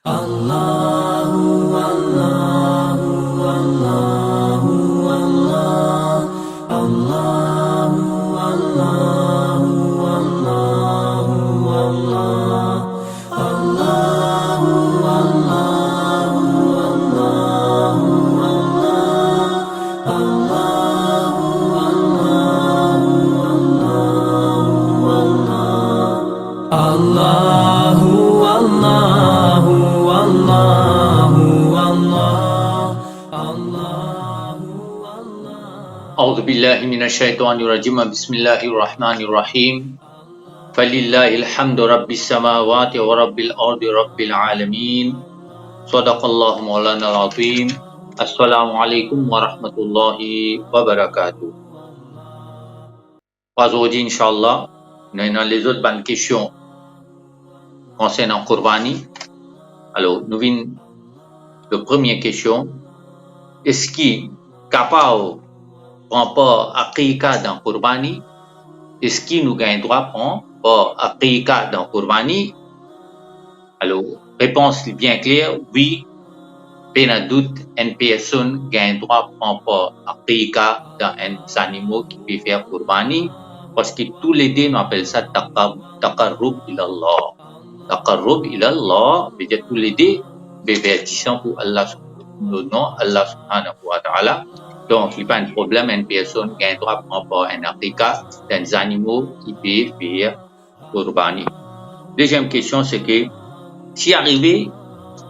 Allahu Allahu Allahu Allah Allahu Allahu Allahu Allah Allahu Allahu Allahu Allah Allahu Allahu أعوذ بالله من الشيطان الرجيم بسم الله الرحمن الرحيم فلله الحمد رب السماوات ورب الأرض رب العالمين صدق الله مولانا العظيم السلام عليكم ورحمة الله وبركاته. Aujourd'hui, Inch'Allah, nous avons les autres bonnes questions concernant Qurbani. Alors, nous venons la première question. Est-ce qu'il est capable prend pas aqiqa dans Qurbani? Est-ce qu'il nous gagne droit prend pas aqiqa dans Qurbani? Alors, réponse bien claire, oui. Pas de doute, une personne gagne droit prend pas aqiqa dans un animal qui peut faire Qurbani, parce que tous les deux nous appellent ça taqarrub ilallah. Taqarrub ilallah, veut dire tous les deux bénédiction pour Allah subhanahu wa ta'ala. Donc, il n'y a pas de problème, une personne qui a un droit par rapport à un aqiqa d'un animal qui peut faire Qurbani. Deuxième question, c'est que si arrivé,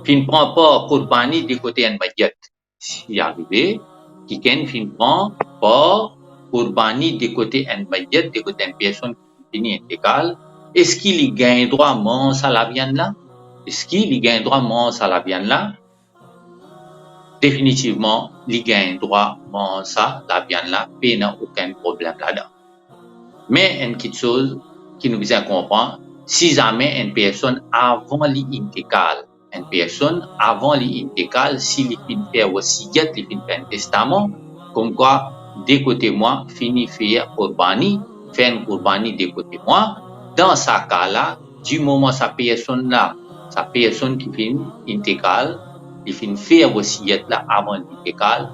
qui ne prend pas Qurbani du côté d'un mayyat, si arrivé, qui ne prend pas Qurbani du côté d'un mayyat, du côté d'une personne qui finit intégrale, est-ce qu'il gagne droit à manger à la viande là? Est-ce qu'il gagne droit à manger à la viande là? Définitivement, il gagne droit à manger la viande là, il n'y a aucun problème là-dedans. Mais une petite chose qui nous vient comprendre, si jamais une personne avant l'intégrale, s'il fait wasiyat, il fait un testament, comme quoi, de côté moi, fini faire Qurbani, faire un Qurbani de côté moi, dans ce cas-là, du moment sa personne qui fait intégrale, il fait faire wasiyat là avant l'intégrale,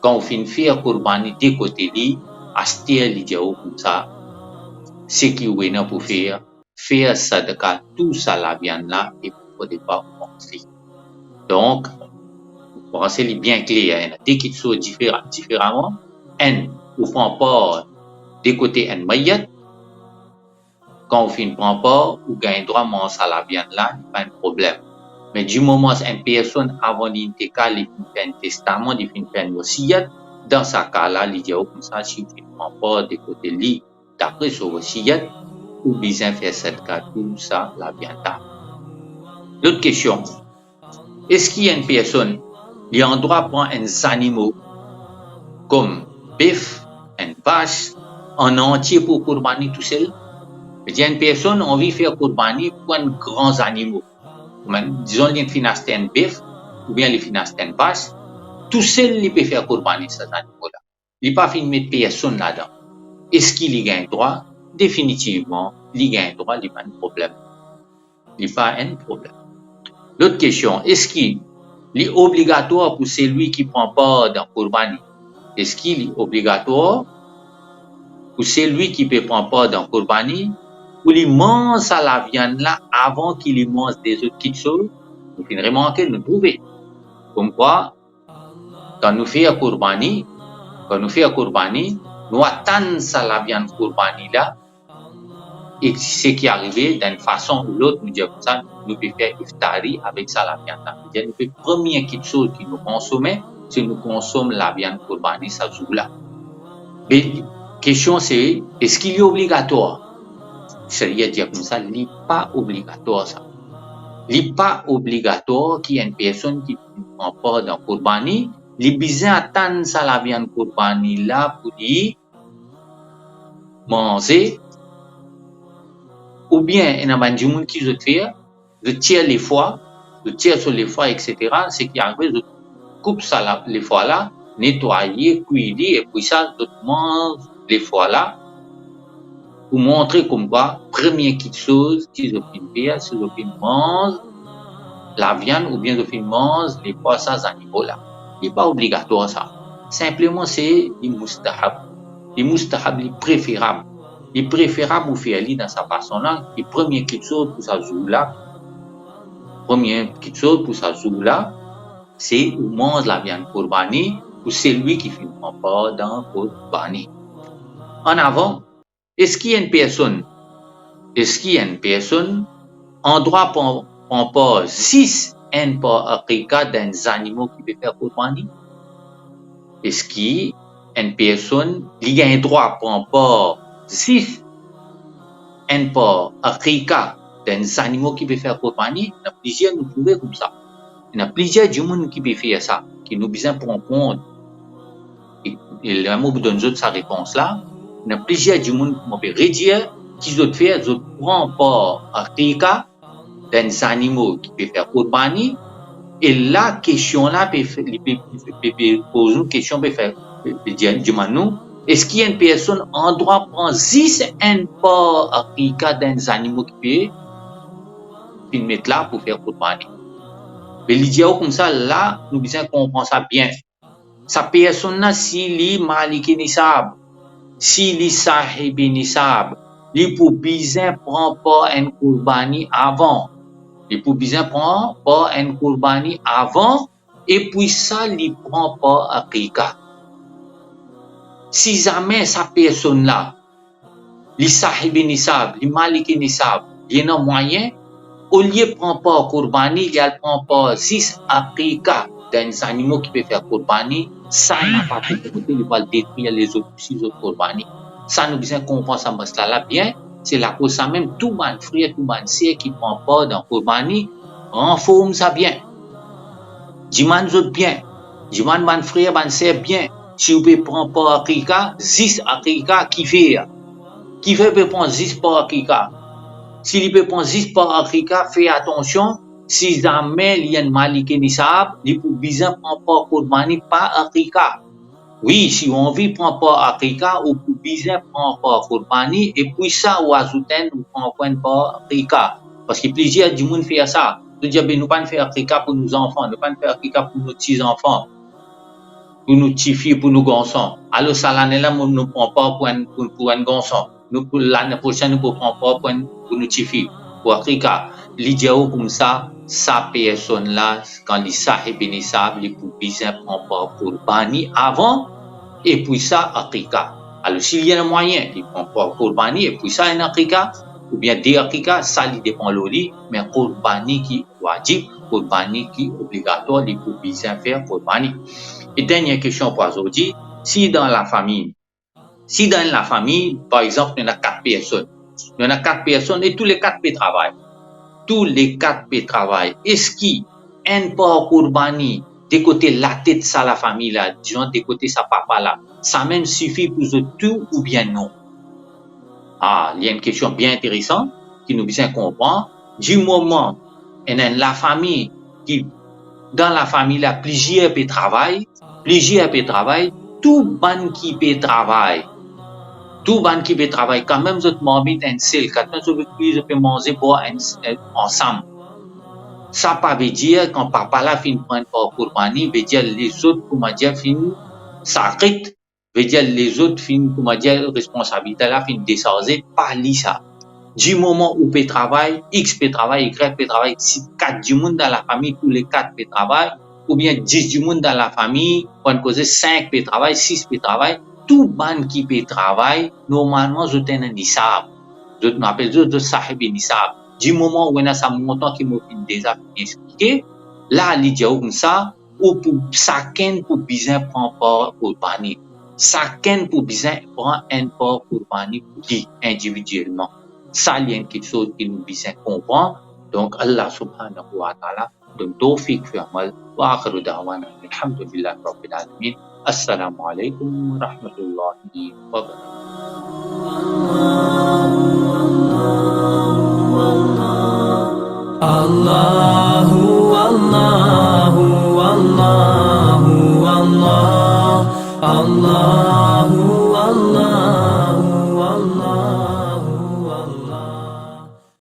quand on fait faire Qurbani de côté lui, acheter les diaos comme ça, ce qui est pour faire sadaqa, tout ça la viande là, et pour ne pas manger. Donc, pour penser bien clair, il y a des qui sont différemment, on ne prend pas de côté un mayyat, quand on ne prend pas, on gagne droit à manger la viande là, il n'y a pas de problème. Mais du moment où une personne avant l'intégrale, il fait un testament, il fait un wasiyat, dans ce cas-là, il dit comme ça, si tu ne prends pas de côté lui, d'après ce wasiyat, ou bien faire cette cas, tout ça, la viande là. L'autre question, est-ce qu'il y a une personne qui a un droit à prendre un animal comme bœuf, une vache, en entier pour Qurbani tout seul? Il y a une personne qui a envie de faire Qurbani pour un grand animal. Disons, il finance un bœuf, ou bien il finance une vache, tout seul, il peut faire Qurbani cet animal-là. Il n'est pas fait de mettre personne là-dedans. Est-ce qu'il y a un droit? Définitivement, il y a un droit, il n'y a pas de problème. Il n'y a pas un problème. L'autre question, est-ce qu'il est obligatoire pour celui qui ne prend pas dans Qurbani? Est-ce qu'il est obligatoire pour celui qui ne prend pas dans Qurbani? Pour lui mange à la viande là avant qu'il mange des autres petites choses? Nous finissons remarquer, nous trouver. Comme quoi, quand nous faisons Qurbani, nous attendons la viande Qurbani là, et ce qui est arrivé d'une façon ou l'autre, nous disons comme ça, nous pouvons faire iftari avec ça la viande là. C'est la première petite chose que nous consommons, c'est nous consommons la viande Qurbani ça jour-là. Mais la question c'est, est-ce qu'il est obligatoire? Sharia dit comme ça, il n'est pas obligatoire ça. Il n'est pas obligatoire qu'il y ait une personne qui ne prend pas dans Qurbani, il a besoin d'attendre ça la viande Qurbani là pour lui manger, ou bien il y a des gens qui se font, je tire les foies, sur les foies, etc. Ce qui arrive, je coupe ça les foies là, nettoyer, cuire, et puis ça, je mange les foies là, pour montrer comme quoi, première chose qu'ils ont fait faire, c'est qu'ils mangent la viande ou bien de fin mange les poissons animaux là. Il n'est pas obligatoire ça. Simplement c'est les mustahab. Les mustahab les préférables. Les préférables vous faire dans sa façon là. Et première quelque chose pour ça jour là. Première quelque chose pour ça jour là, c'est on mange la viande qurbani pour celui qui ne prend pas dans qurbani. En avant, est-ce qu'il y a une personne en droit prend pas 6 en pas aqiqa des animaux qui peuvent faire qurbani? Est-ce qu'il y a une personne qui a un droit prend pas 6 en pas aqiqa des animaux qui peuvent faire qurbani? Il y a plusieurs nous trouver comme ça. Il y a plusieurs du monde qui peuvent faire ça, qui nous besoin prendre compte. Et le mot donne sa réponse là. Il y a plusieurs du monde qui peuvent redire qu'ils ont fait, ils prennent pas aqiqa des animaux qui peuvent faire qurbani. Et la question là peut poser une question peut faire dire nous, est-ce qu'il y a une personne en droit prendre 10 en pas aqiqa des animaux qui peuvent mettre là pour faire qurbani? Mais l'idée comme ça là, nous besoin comprendre ça bien. Sa personne là si li maliki nisab, si li sahibi nisab, li pour besoin prend pas un qurbani avant. Li pour besoin prend pas un qurbani avant et puis ça li prend pas aqiqa. Si jamais sa personne là, li sahibi nisab, li maliki nisab, il y a un moyen au lieu de prendre pas qurbani, il ne prend pas 6 aqiqa des animaux qui peuvent faire qurbani, ça n'a pas de côté, il va détruire les autres 6 autres qurbani. Ça nous besoin comprendre ça là bien, c'est la cause ça même, tout man frère, tout man sœur qui ne prend pas dans qurbani, renforme ça bien. Dis-man autres bien, dis-man man frère, man sœur bien, si vous ne prendre pas aqiqa, 6 aqiqa qui peut prendre 6 pas aqiqa. Si il peut prendre 10 par aqiqa, fais attention, si jamais il y a un maliki nisab, il peut bien prendre pas qurbani par aqiqa. Oui, si on veut prendre pas aqiqa, on peut bien prendre pas qurbani, et puis ça, ou ajouten, on prend pas aqiqa. Parce que plusieurs du monde fait ça. Nous disons, nous pas faire aqiqa pour nos enfants, nous pas faire aqiqa pour nos petits enfants, pour nos petits filles, pour nos garçons. Alors, ça l'année là, nous ne prend pas pour un garçon. Nous, pour l'année prochaine, nous ne prenons pas pour nous tirer. Pour aqiqa, l'idée comme ça, sa personne là, quand il sahib nisab, il peut bien prendre pas pour bani avant, et puis ça, aqiqa. Alors, s'il y a un moyen, il prend pas pour bani, et puis ça, un aqiqa, ou bien des aqiqa, ça, il dépend de lui, mais pour bani qui wajib, pour bani qui obligatoire, il peut bien faire pour bani. Et dernière question pour aujourd'hui, si dans la famille, par exemple, il y a 4 personnes. Il y en a 4 personnes et tous les 4 peuvent travailler. Tous les 4 peuvent travailler. Est-ce qu'il y a un pas qurbani de côté la tête de la famille là, disons de côté sa papa là, ça même suffit pour tout ou bien non? Ah, il y a une question bien intéressante qui nous besoin comprendre. Du moment où la famille dans la famille là, plusieurs peuvent travailler, tout ban qui peut travailler. Tout ban qui peut travailler, quand même, vous m'habitez un seul, quand même, vous pouvez manger ensemble. Ça pas veut dire, quand papa là fin prendre pour qurbani, veut dire les autres, comment dire, fin sacrit, veut dire les autres fin, comment dire, responsabilité là fin décharger, pas li ça. Du moment où peut travailler, X peut travailler, Y peut travailler, si 4 du monde dans la famille, tous les 4 peut travailler, ou bien 10 du monde dans la famille, on cause 5 peut travailler, 6 peut travailler, tout ban qui peut travailler, normalement, je t'ai un nisab. Je m'appelle de sahib nisab. Du moment où on a ça montant qui m'a déjà expliqué, là, l'idée comme ça, ou pour chacun pour bien prendre part pour bani. Chacun pour bien prendre un part pour bani pour lui, individuellement. Ça, il y a quelque chose qui nous besoin comprendre. Donc, Allah subhanahu wa ta'ala, donc, tawfiq fi amal, wa akhiru da'wana, alhamdulillah, rabbil alamin. Assalamu alaikum wa rahmatullahi wa barakatuh. Allahu Allahu Allahu Allah Allah